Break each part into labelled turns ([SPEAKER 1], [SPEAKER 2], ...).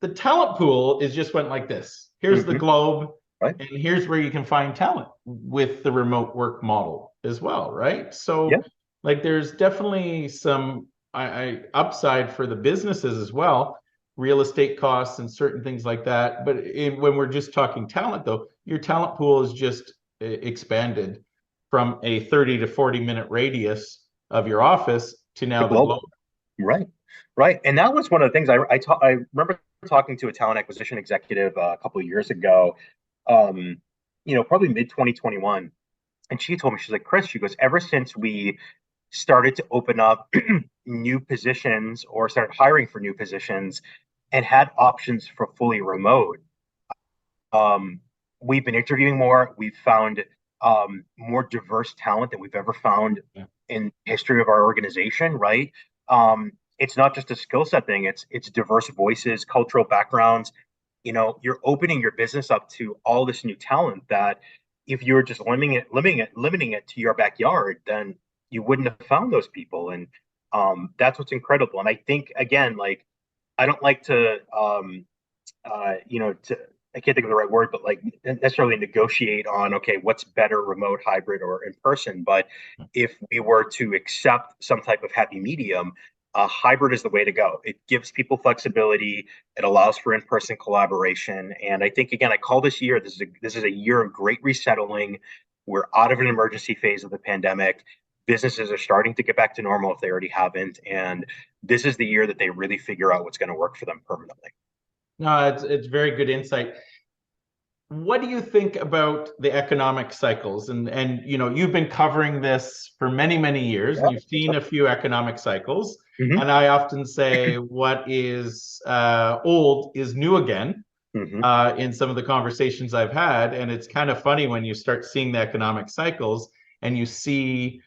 [SPEAKER 1] the talent pool is just went like this. Here's the
[SPEAKER 2] Hmm.
[SPEAKER 1] globe,
[SPEAKER 2] Right.
[SPEAKER 1] and here's where you can find talent with the remote work model as well, right?
[SPEAKER 2] Yeah.
[SPEAKER 1] So, like, there's definitely some upside for the businesses as well, real estate costs and certain things like that. But when we're just talking talent, though, your talent pool is just expanded from a 30 to 40-minute radius of your office to
[SPEAKER 2] The
[SPEAKER 1] now the globe.
[SPEAKER 2] global. Right. Right. And that was one of the things I remember talking to a talent acquisition executive a couple of years ago, um, probably mid 2021. And she told me, she's like, Chris, she goes, ever since we started to open up new positions or started hiring for new positions and had options for fully remote, um, we've been interviewing more. We've found more diverse talent than we've ever found
[SPEAKER 1] Yeah.
[SPEAKER 2] in history of our organization. Right? It's not just a skill set thing. It's diverse voices, cultural backgrounds. You're opening your business up to all this new talent that if you were just limiting it to your backyard, then you wouldn't have found those people. And that's what's incredible. And I think again, like I don't like to to I can't think of the right word, but like necessarily negotiate on okay, what's better, remote, hybrid, or in person. But if we were to accept some type of happy medium, hybrid is the way to go. It gives people flexibility. It allows for in-person collaboration, and I think again, I call this year. This is a year of great resettling. We're out of an emergency phase of the pandemic. Businesses are starting to get back to normal if they already haven't, and this is the year that they really figure out what's going to work for them permanently.
[SPEAKER 1] No, it's very good insight. What do you think about the economic cycles? And you've been covering this for many, many years, and
[SPEAKER 2] Yeah.
[SPEAKER 1] you've seen a few economic cycles.
[SPEAKER 2] Hmm.
[SPEAKER 1] And I often say, what is old is new again,
[SPEAKER 2] Hmm.
[SPEAKER 1] in some of the conversations I've had. And it's kind of funny when you start seeing the economic cycles and you see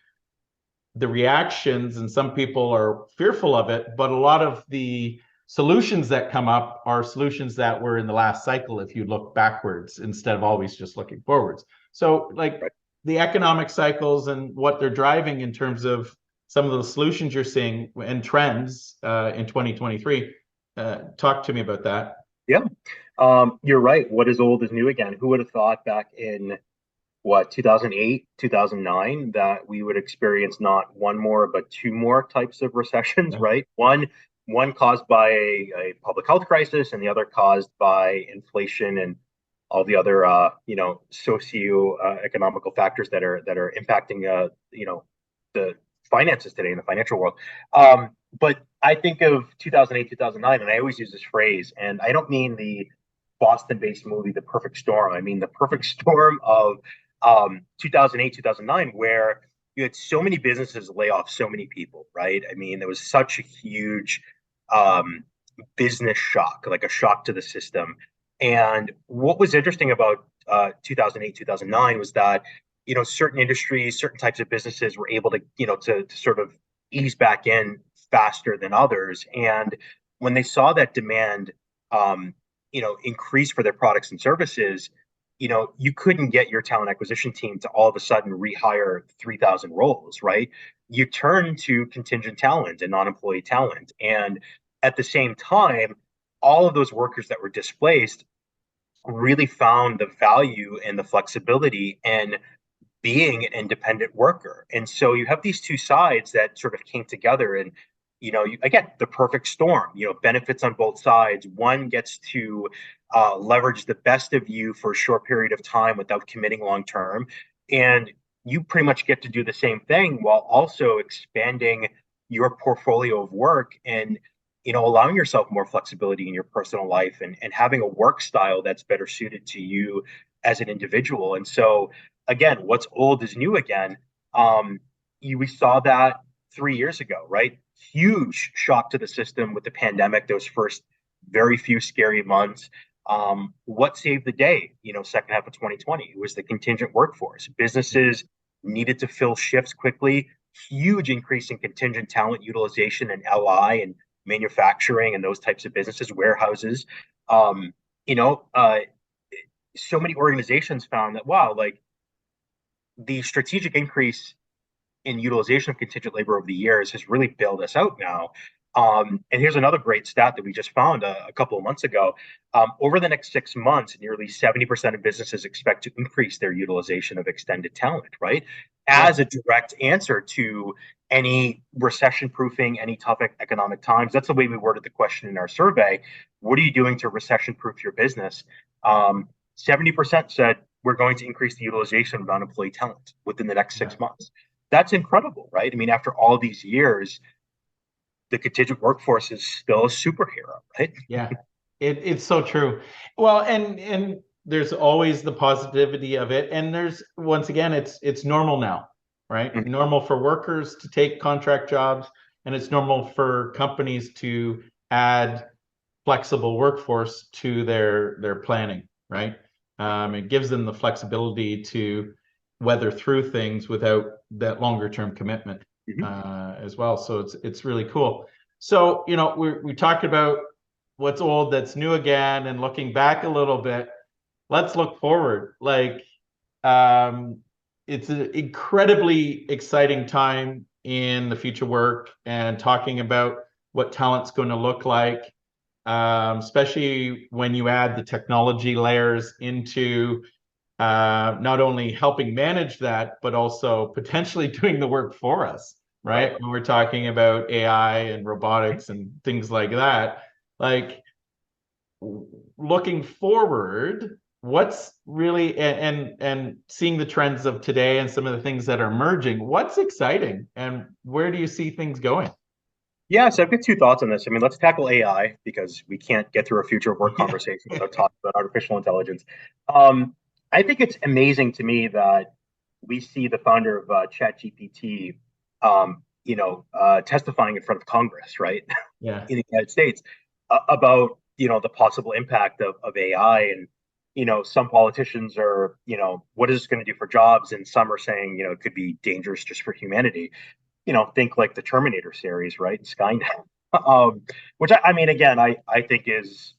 [SPEAKER 1] the reactions, and some people are fearful of it, but a lot of the solutions that come up are solutions that were in the last cycle if you look backwards instead of always just looking forwards. So, like,
[SPEAKER 2] Right.
[SPEAKER 1] the economic cycles and what they're driving in terms of some of the solutions you're seeing and trends in 2023. Talk to me about that.
[SPEAKER 2] Yeah. You're right. What is old is new again. Who would have thought back in what 2008, 2009 that we would experience not one more but two more types of recessions,
[SPEAKER 1] Yeah.
[SPEAKER 2] right? One caused by a public health crisis, and the other caused by inflation and all the other socio economical factors that are impacting the finances today in the financial world. But I think of 2008, 2009, and I always use this phrase, and I don't mean the Boston-based movie The Perfect Storm. I mean the perfect storm of 2008, 2009, where you had so many businesses lay off so many people, right? I mean, there was such a huge um, business shock, like a shock to the system. And what was interesting about 2008, 2009 was that, certain industries, certain types of businesses were able to, to sort of ease back in faster than others. And when they saw that demand, increase for their products and services, you couldn't get your talent acquisition team to all of a sudden rehire 3,000 roles, right? You turn to contingent talent and non-employee talent. And at the same time, all of those workers that were displaced really found the value and the flexibility in being an independent worker. And so you have these two sides that sort of came together and again, the perfect storm, benefits on both sides. One gets to leverage the best of you for a short period of time without committing long term. And you pretty much get to do the same thing while also expanding your portfolio of work and allowing yourself more flexibility in your personal life and having a work style that's better suited to you as an individual. And so again, what's old is new again. We saw that 3 years ago, right? Huge shock to the system with the pandemic, those first very few scary months. What saved the day, second half of 2020? It was the contingent workforce. Businesses needed to fill shifts quickly, huge increase in contingent talent utilization and LI and manufacturing and those types of businesses, warehouses. Um, you know, uh, so many organizations found that, wow, like the strategic increase in utilization of contingent labor over the years has really bailed us out now. And here's another great stat that we just found a couple of months ago. Over the next 6 months, nearly 70% of businesses expect to increase their utilization of extended talent, right?
[SPEAKER 1] Yeah.
[SPEAKER 2] As a direct answer to any recession proofing, any tough economic times. That's the way we worded the question in our survey. What are you doing to recession proof your business? 70% said we're going to increase the utilization of non-employee talent within the next
[SPEAKER 1] Yeah.
[SPEAKER 2] 6 months. That's incredible, right? I mean, after all these years, the contingent workforce is still a superhero, right?
[SPEAKER 1] Yeah. It's so true. Well, and there's always the positivity of it. And there's once again, it's normal now, right?
[SPEAKER 2] Mhm.
[SPEAKER 1] Normal for workers to take contract jobs, and it's normal for companies to add flexible workforce to their planning, right? It gives them the flexibility to weather through things without that longer term commitment
[SPEAKER 2] Mhm.
[SPEAKER 1] as well. So it's really cool. So we talked about what's old that's new again, and looking back a little bit. Let's look forward. Like um, it's an incredibly exciting time in the future work and talking about what talent's going to look like, especially when you add the technology layers into not only helping manage that, but also potentially doing the work for us,
[SPEAKER 2] Right.
[SPEAKER 1] right? When we're talking about AI and robotics and things like that, like looking forward, what's really and seeing the trends of today and some of the things that are emerging, what's exciting and where do you see things going?
[SPEAKER 2] Yeah, so I've got two thoughts on this. I mean, let's tackle AI because we can't get through a future work
[SPEAKER 1] Yeah.
[SPEAKER 2] conversation without talking about artificial intelligence. Um, I think it's amazing to me that we see the founder of ChatGPT, testifying in front of Congress, right,
[SPEAKER 1] Yeah.
[SPEAKER 2] in the United States, about the possible impact of AI. And some politicians are, what is this going to do for jobs, and some are saying, it could be dangerous just for humanity. Think like the Terminator series, right? Skynet. Which I mean, again, I think is,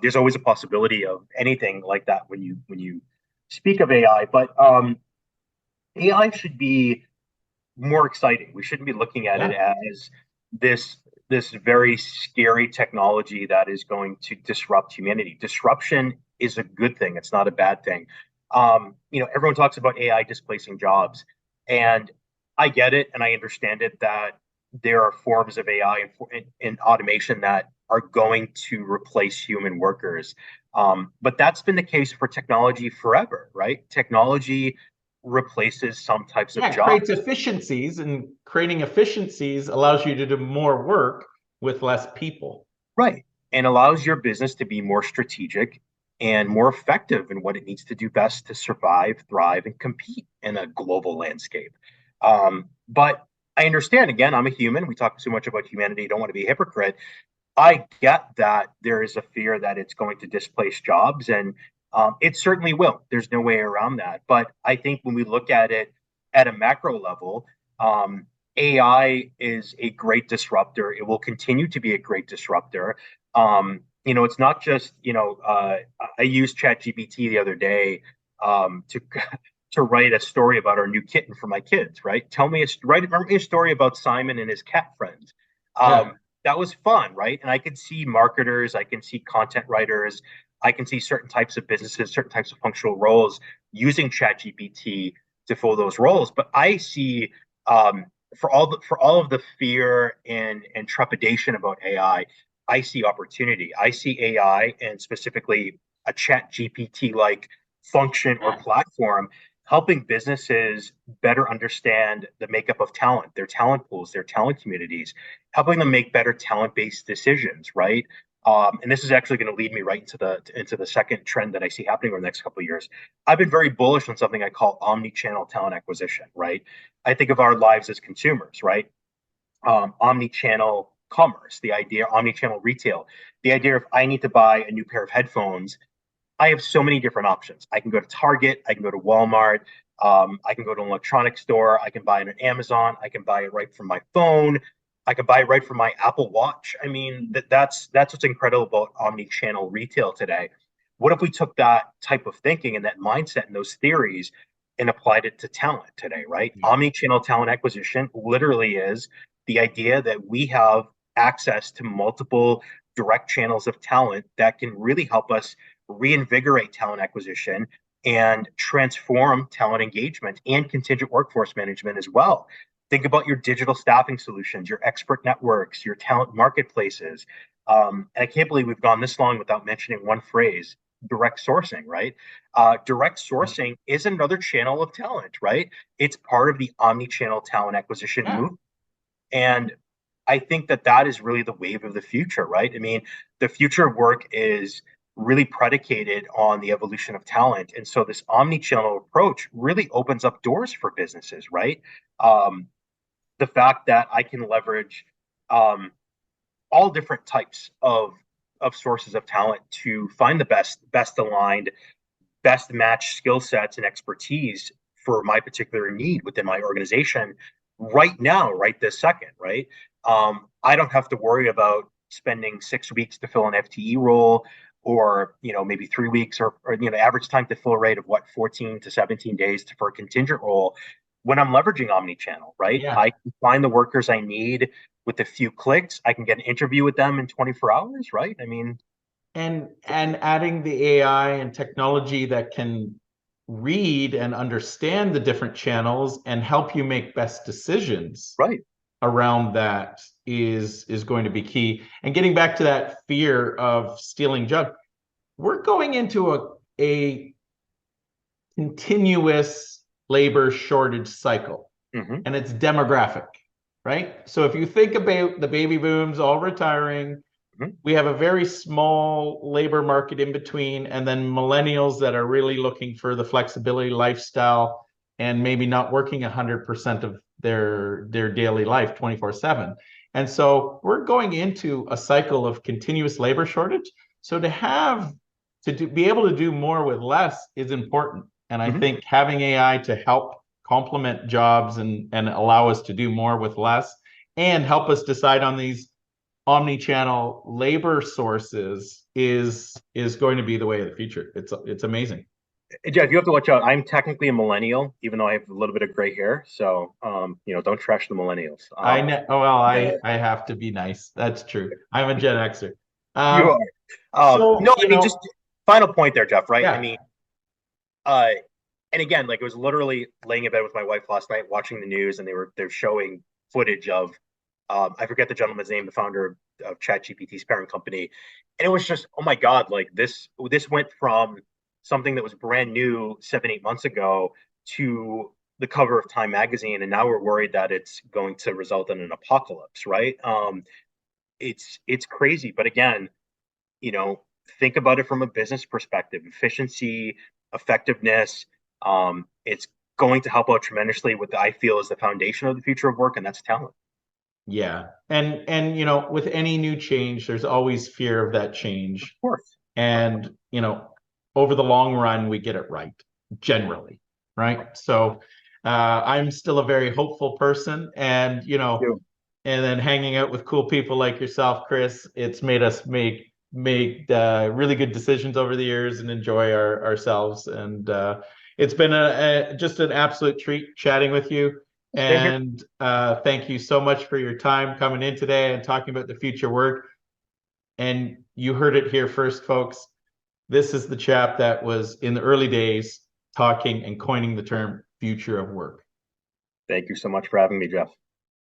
[SPEAKER 2] there's always a possibility of anything like that when you speak of AI. But AI should be more exciting. We shouldn't be looking at it
[SPEAKER 1] Yeah.
[SPEAKER 2] as this this very scary technology that is going to disrupt humanity. Disruption is a good thing. It's not a bad thing. Everyone talks about AI displacing jobs, and I get it and I understand it that there are forms of AI and automation that are going to replace human workers. But that's been the case for technology forever, right? Technology replaces some types of
[SPEAKER 1] Yeah, it creates
[SPEAKER 2] jobs.
[SPEAKER 1] efficiencies, and creating efficiencies allows you to do more work with less people.
[SPEAKER 2] Right. And allows your business to be more strategic and more effective in what it needs to do best to survive, thrive, and compete in a global landscape. But I understand, again, I'm a human. We talk so much about humanity, don't want to be a hypocrite. I get that there is a fear that it's going to displace jobs, and it certainly will. There's no way around that. But I think when we look at it at a macro level, AI is a great disruptor. It will continue to be a great disruptor. It's not just, I used ChatGPT the other day to to write a story about our new kitten for my kids, right? Write me a story about Simon and his cat friends.
[SPEAKER 1] Yeah.
[SPEAKER 2] That was fun, right? And I can see marketers, I can see content writers, I can see certain types of businesses, certain types of functional roles using ChatGPT to fill those roles. But I see, for all of the fear and trepidation about AI, I see opportunity. I see AI, and specifically a ChatGPT like function or
[SPEAKER 1] Yeah.
[SPEAKER 2] platform, helping businesses better understand the makeup of talent, their talent pools, their talent communities, helping them make better talent-based decisions, right? And this is actually going to lead me right into the second trend that I see happening over the next couple of years. I've been very bullish on something I call omni-channel talent acquisition, right? I think of our lives as consumers, right? Omni-channel commerce, the idea, omni-channel retail, the idea of I need to buy a new pair of headphones. I have so many different options. I can go to Target, I can go to Walmart, I can go to an electronics store, I can buy it on Amazon, I can buy it right from my phone, I can buy it right from my Apple Watch. I mean, that's what's incredible about omni-channel retail today. What if we took that type of thinking and that mindset and those theories and applied it to talent today, right?
[SPEAKER 1] Yeah.
[SPEAKER 2] Omni-channel talent acquisition literally is the idea that we have access to multiple direct channels of talent that can really help us reinvigorate talent acquisition and transform talent engagement and contingent workforce management as well. Think about your digital staffing solutions, your expert networks, your talent marketplaces. And I can't believe we've gone this long without mentioning one phrase: direct sourcing, right? Direct sourcing is another channel of talent, right? It's part of the omni-channel talent acquisition
[SPEAKER 1] Yeah.
[SPEAKER 2] movement. And I think that that is really the wave of the future, right? I mean, the future of work is really predicated on the evolution of talent. And so this omni-channel approach really opens up doors for businesses, right? Um, the fact that I can leverage um, all different types of sources of talent to find the best aligned, best matched skill sets and expertise for my particular need within my organization right now, right this second, right? I don't have to worry about spending 6 weeks to fill an FTE role, or maybe 3 weeks, or average time to fill rate of what, 14 to 17 days for a contingent role. When I'm leveraging omni-channel, right,
[SPEAKER 1] Yeah.
[SPEAKER 2] I can find the workers I need with a few clicks. I can get an interview with them in 24 hours, right? I mean,
[SPEAKER 1] And adding the AI and technology that can read and understand the different channels and help you make best decisions
[SPEAKER 2] right.
[SPEAKER 1] around that is going to be key. And getting back to that fear of stealing jobs, we're going into a continuous labor shortage cycle,
[SPEAKER 2] Mm-hmm.
[SPEAKER 1] and it's demographic, right? So if you think about the baby booms all retiring,
[SPEAKER 2] Mm-hmm.
[SPEAKER 1] we have a very small labor market in between, and then millennials that are really looking for the flexibility lifestyle and maybe not working 100% of their daily life 24/7. And so we're going into a cycle of continuous labor shortage. So be able to do more with less is important. And I
[SPEAKER 2] Mm-hmm.
[SPEAKER 1] think having AI to help complement jobs and allow us to do more with less and help us decide on these omni-channel labor sources is going to be the way of the future. It's amazing.
[SPEAKER 2] Jeff, you have to watch out. I'm technically a millennial, even though I have a little bit of gray hair. So, don't trash the millennials.
[SPEAKER 1] I know. Well,
[SPEAKER 2] Yeah,
[SPEAKER 1] I have to be nice. That's true. I'm a Gen Xer.
[SPEAKER 2] you
[SPEAKER 1] Um,
[SPEAKER 2] are.
[SPEAKER 1] so
[SPEAKER 2] No, I mean, just final point there, Jeff. Right? I
[SPEAKER 1] yeah,
[SPEAKER 2] mean, uh, and again, like, it was literally laying in bed with my wife last night, watching the news, and they're showing footage of, I forget the gentleman's name, the founder of ChatGPT's parent company, and it was just, oh my God, like this went from something that was brand new 7, 8 months ago to the cover of Time magazine, and now we're worried that it's going to result in an apocalypse, right? It's crazy, but again, you know, think about it from a business perspective: efficiency, effectiveness. It's going to help out tremendously with, I feel, is the foundation of the future of work, and that's talent.
[SPEAKER 1] yeah. And with any new change, there's always fear of that
[SPEAKER 2] Of
[SPEAKER 1] change.
[SPEAKER 2] course.
[SPEAKER 1] And over the long run, we get it right, generally, right? So I'm still a very hopeful person, and and then hanging out with cool people like yourself, Chris, it's made us make really good decisions over the years and enjoy ourselves. And it's been just an absolute treat chatting with you.
[SPEAKER 2] Same here.
[SPEAKER 1] And thank you so much for your time coming in today and talking about the future work. And you heard it here first, folks. This is the chap that was in the early days talking and coining the term future of work.
[SPEAKER 2] Thank you so much for having me, Jeff.